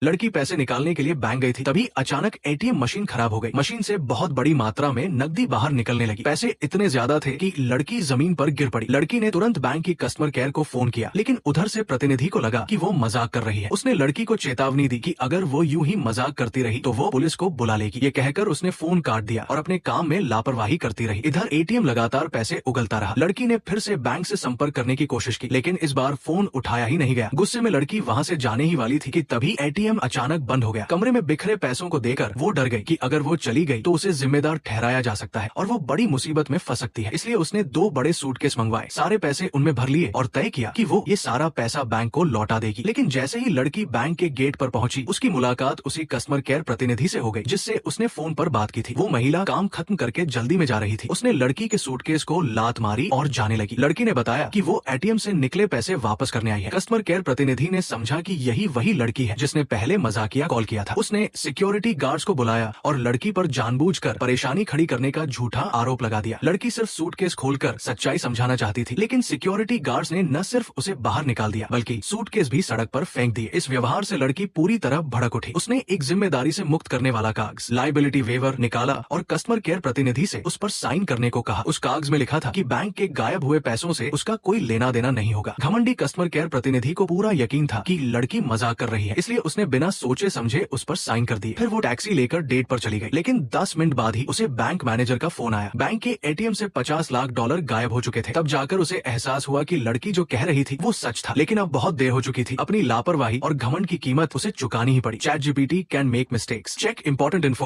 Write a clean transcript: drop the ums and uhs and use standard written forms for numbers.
लड़की पैसे निकालने के लिए बैंक गई थी, तभी अचानक एटीएम मशीन खराब हो गई। मशीन से बहुत बड़ी मात्रा में नकदी बाहर निकलने लगी। पैसे इतने ज्यादा थे कि लड़की जमीन पर गिर पड़ी। लड़की ने तुरंत बैंक की कस्टमर केयर को फोन किया, लेकिन उधर से प्रतिनिधि को लगा कि वो मजाक कर रही है। उसने लड़की को चेतावनी दी कि अगर वो यूं ही मजाक करती रही तो वो पुलिस को बुला लेगी। ये कहकर उसने फोन काट दिया और अपने काम में लापरवाही करती रही। इधर एटीएम लगातार पैसे उगलता रहा। लड़की ने फिर से बैंक से संपर्क करने की कोशिश की, लेकिन इस बार फोन उठाया ही नहीं गया। गुस्से में लड़की वहाँ से जाने ही वाली थी कि तभी एटीएम अचानक बंद हो गया। कमरे में बिखरे पैसों को देखकर वो डर गई कि अगर वो चली गई तो उसे जिम्मेदार ठहराया जा सकता है और वो बड़ी मुसीबत में फंस सकती है। इसलिए उसने 2 बड़े सूटकेस मंगवाए, सारे पैसे उनमें भर लिए और तय किया कि वो ये सारा पैसा बैंक को लौटा देगी। लेकिन जैसे ही लड़की बैंक के गेट पर पहुंची, उसकी मुलाकात उसी कस्टमर केयर प्रतिनिधि से हो गई जिससे उसने फोन पर बात की थी। वो महिला काम खत्म करके जल्दी में जा रही थी। उसने लड़की के सूटकेस को लात मारी और जाने लगी। लड़की ने बताया कि वो एटीएम से निकले पैसे वापस करने आई है। कस्टमर केयर प्रतिनिधि ने समझा कि यही वही लड़की है जिसने पहले मजाकिया कॉल किया था। उसने सिक्योरिटी गार्ड्स को बुलाया और लड़की पर जानबूझकर परेशानी खड़ी करने का झूठा आरोप लगा दिया। लड़की सिर्फ सूटकेस खोलकर सच्चाई समझाना चाहती थी, लेकिन सिक्योरिटी गार्ड्स ने न सिर्फ उसे बाहर निकाल दिया बल्कि सूटकेस भी सड़क पर फेंक दिए। इस व्यवहार से लड़की पूरी तरह भड़क उठी। उसने एक जिम्मेदारी से मुक्त करने वाला कागज, लायबिलिटी वेवर, निकाला और कस्टमर केयर प्रतिनिधि से उस पर साइन करने को कहा। उस कागज में लिखा था कि बैंक के गायब हुए पैसों से उसका कोई लेना देना नहीं होगा। घमंडी कस्टमर केयर प्रतिनिधि को पूरा यकीन था कि लड़की मजाक कर रही है, इसलिए उसने बिना सोचे समझे उस पर साइन कर दिए। फिर वो टैक्सी लेकर डेट पर चली गई, लेकिन 10 मिनट बाद ही उसे बैंक मैनेजर का फोन आया। बैंक के एटीएम से $50 लाख गायब हो चुके थे। तब जाकर उसे एहसास हुआ कि लड़की जो कह रही थी वो सच था, लेकिन अब बहुत देर हो चुकी थी। अपनी लापरवाही और घमंड की कीमत उसे चुकानी ही पड़ी। ChatGPT can make mistakes. Check important info.